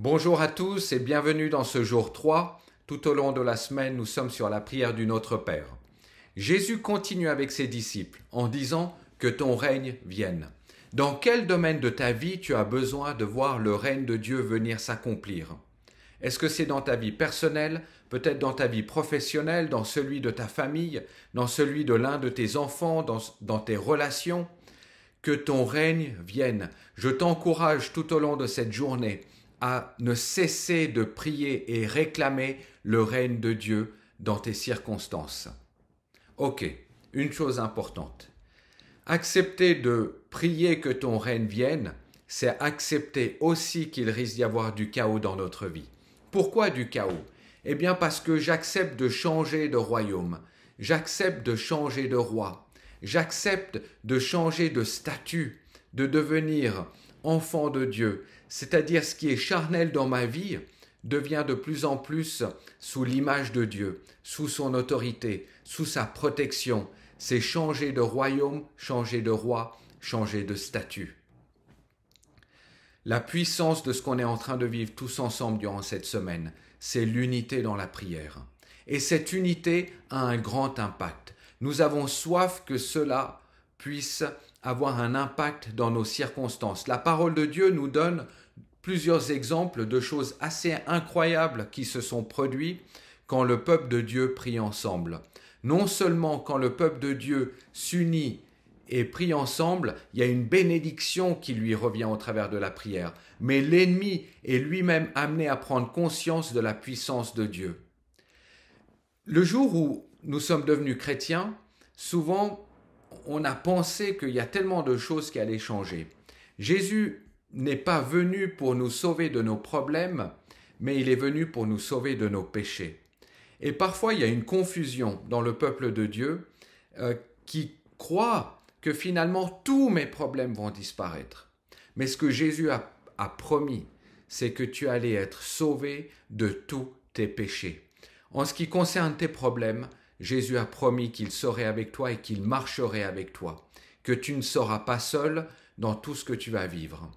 Bonjour à tous et bienvenue dans ce jour 3. Tout au long de la semaine, nous sommes sur la prière du Notre Père. Jésus continue avec ses disciples en disant que ton règne vienne. Dans quel domaine de ta vie tu as besoin de voir le règne de Dieu venir s'accomplir? Est-ce que c'est dans ta vie personnelle, peut-être dans ta vie professionnelle, dans celui de ta famille, dans celui de l'un de tes enfants, dans tes relations? Que ton règne vienne. Je t'encourage tout au long de cette journée à ne cesser de prier et réclamer le règne de Dieu dans tes circonstances. Ok, une chose importante. Accepter de prier que ton règne vienne, c'est accepter aussi qu'il risque d'y avoir du chaos dans notre vie. Pourquoi du chaos? Eh bien parce que j'accepte de changer de royaume, j'accepte de changer de roi, j'accepte de changer de statut, de devenir enfant de Dieu, c'est-à-dire ce qui est charnel dans ma vie devient de plus en plus sous l'image de Dieu, sous son autorité, sous sa protection. C'est changer de royaume, changer de roi, changer de statut. La puissance de ce qu'on est en train de vivre tous ensemble durant cette semaine, c'est l'unité dans la prière. Et cette unité a un grand impact. Nous avons soif que cela puisse avoir un impact dans nos circonstances. La parole de Dieu nous donne plusieurs exemples de choses assez incroyables qui se sont produites quand le peuple de Dieu prie ensemble. Non seulement quand le peuple de Dieu s'unit et prie ensemble, il y a une bénédiction qui lui revient au travers de la prière, mais l'ennemi est lui-même amené à prendre conscience de la puissance de Dieu. Le jour où nous sommes devenus chrétiens, souvent on a pensé qu'il y a tellement de choses qui allaient changer. Jésus n'est pas venu pour nous sauver de nos problèmes, mais il est venu pour nous sauver de nos péchés. Et parfois, il y a une confusion dans le peuple de Dieu qui croit que finalement tous mes problèmes vont disparaître. Mais ce que Jésus a promis, c'est que tu allais être sauvé de tous tes péchés. En ce qui concerne tes problèmes, Jésus a promis qu'il serait avec toi et qu'il marcherait avec toi, que tu ne seras pas seul dans tout ce que tu vas vivre.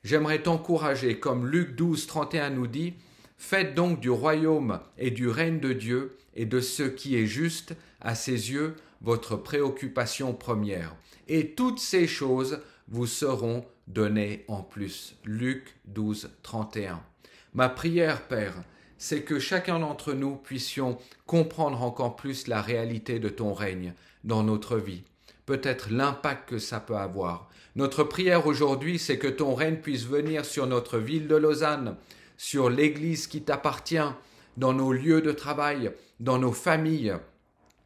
J'aimerais t'encourager, comme Luc 12, 31 nous dit, « Faites donc du royaume et du règne de Dieu et de ce qui est juste à ses yeux votre préoccupation première. Et toutes ces choses vous seront données en plus. » Luc 12, 31. Ma prière, Père, c'est que chacun d'entre nous puissions comprendre encore plus la réalité de ton règne dans notre vie, peut-être l'impact que ça peut avoir. Notre prière aujourd'hui, c'est que ton règne puisse venir sur notre ville de Lausanne, sur l'église qui t'appartient, dans nos lieux de travail, dans nos familles,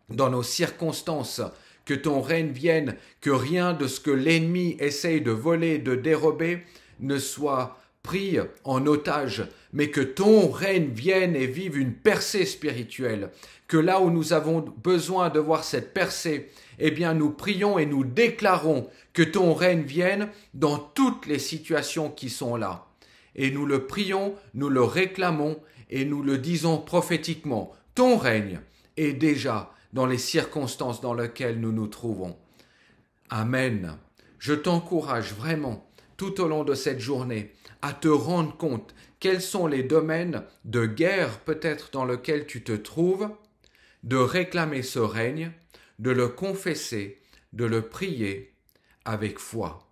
dans nos circonstances, que ton règne vienne, que rien de ce que l'ennemi essaye de voler, de dérober, ne soit pris en otage, mais que ton règne vienne et vive une percée spirituelle, que là où nous avons besoin de voir cette percée, eh bien nous prions et nous déclarons que ton règne vienne dans toutes les situations qui sont là. Et nous le prions, nous le réclamons et nous le disons prophétiquement. Ton règne est déjà dans les circonstances dans lesquelles nous nous trouvons. Amen. Je t'encourage vraiment tout au long de cette journée à te rendre compte quels sont les domaines de guerre peut-être dans lesquels tu te trouves, de réclamer ce règne, de le confesser, de le prier avec foi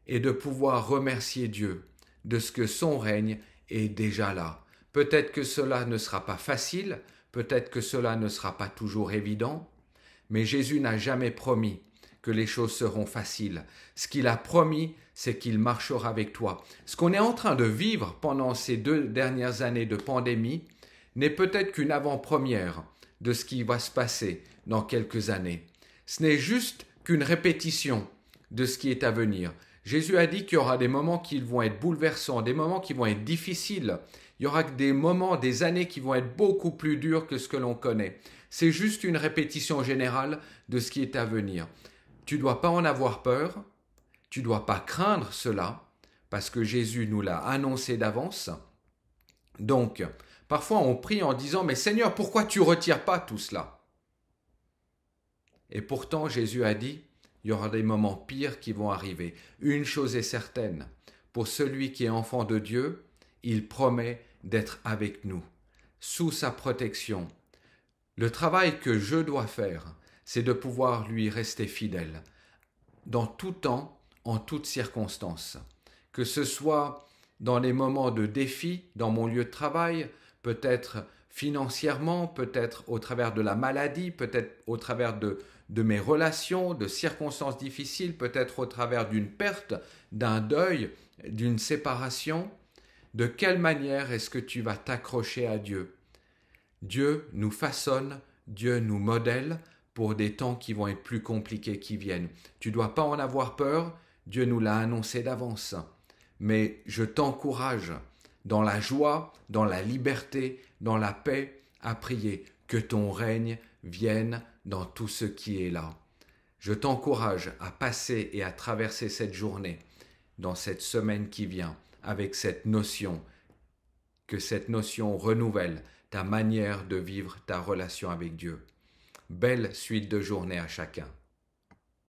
et de pouvoir remercier Dieu de ce que son règne est déjà là. Peut-être que cela ne sera pas facile, peut-être que cela ne sera pas toujours évident, mais Jésus n'a jamais promis que les choses seront faciles. Ce qu'il a promis, c'est qu'il marchera avec toi. Ce qu'on est en train de vivre pendant ces 2 dernières années de pandémie n'est peut-être qu'une avant-première de ce qui va se passer dans quelques années. Ce n'est juste qu'une répétition de ce qui est à venir. Jésus a dit qu'il y aura des moments qui vont être bouleversants, des moments qui vont être difficiles. Il y aura des moments, des années qui vont être beaucoup plus dures que ce que l'on connaît. C'est juste une répétition générale de ce qui est à venir. Tu ne dois pas en avoir peur, tu ne dois pas craindre cela, parce que Jésus nous l'a annoncé d'avance. Donc, parfois on prie en disant « Mais Seigneur, pourquoi tu ne retires pas tout cela ?» Et pourtant, Jésus a dit « Il y aura des moments pires qui vont arriver. Une chose est certaine, pour celui qui est enfant de Dieu, il promet d'être avec nous, sous sa protection. Le travail que je dois faire, c'est de pouvoir lui rester fidèle, dans tout temps, en toutes circonstances. Que ce soit dans les moments de défi, dans mon lieu de travail, peut-être financièrement, peut-être au travers de la maladie, peut-être au travers de mes relations, de circonstances difficiles, peut-être au travers d'une perte, d'un deuil, d'une séparation. De quelle manière est-ce que tu vas t'accrocher à Dieu? Dieu nous façonne, Dieu nous modèle pour des temps qui vont être plus compliqués qui viennent. Tu ne dois pas en avoir peur, Dieu nous l'a annoncé d'avance. Mais je t'encourage dans la joie, dans la liberté, dans la paix, à prier que ton règne vienne dans tout ce qui est là. Je t'encourage à passer et à traverser cette journée, dans cette semaine qui vient, avec cette notion, que cette notion renouvelle ta manière de vivre ta relation avec Dieu. Belle suite de journée à chacun.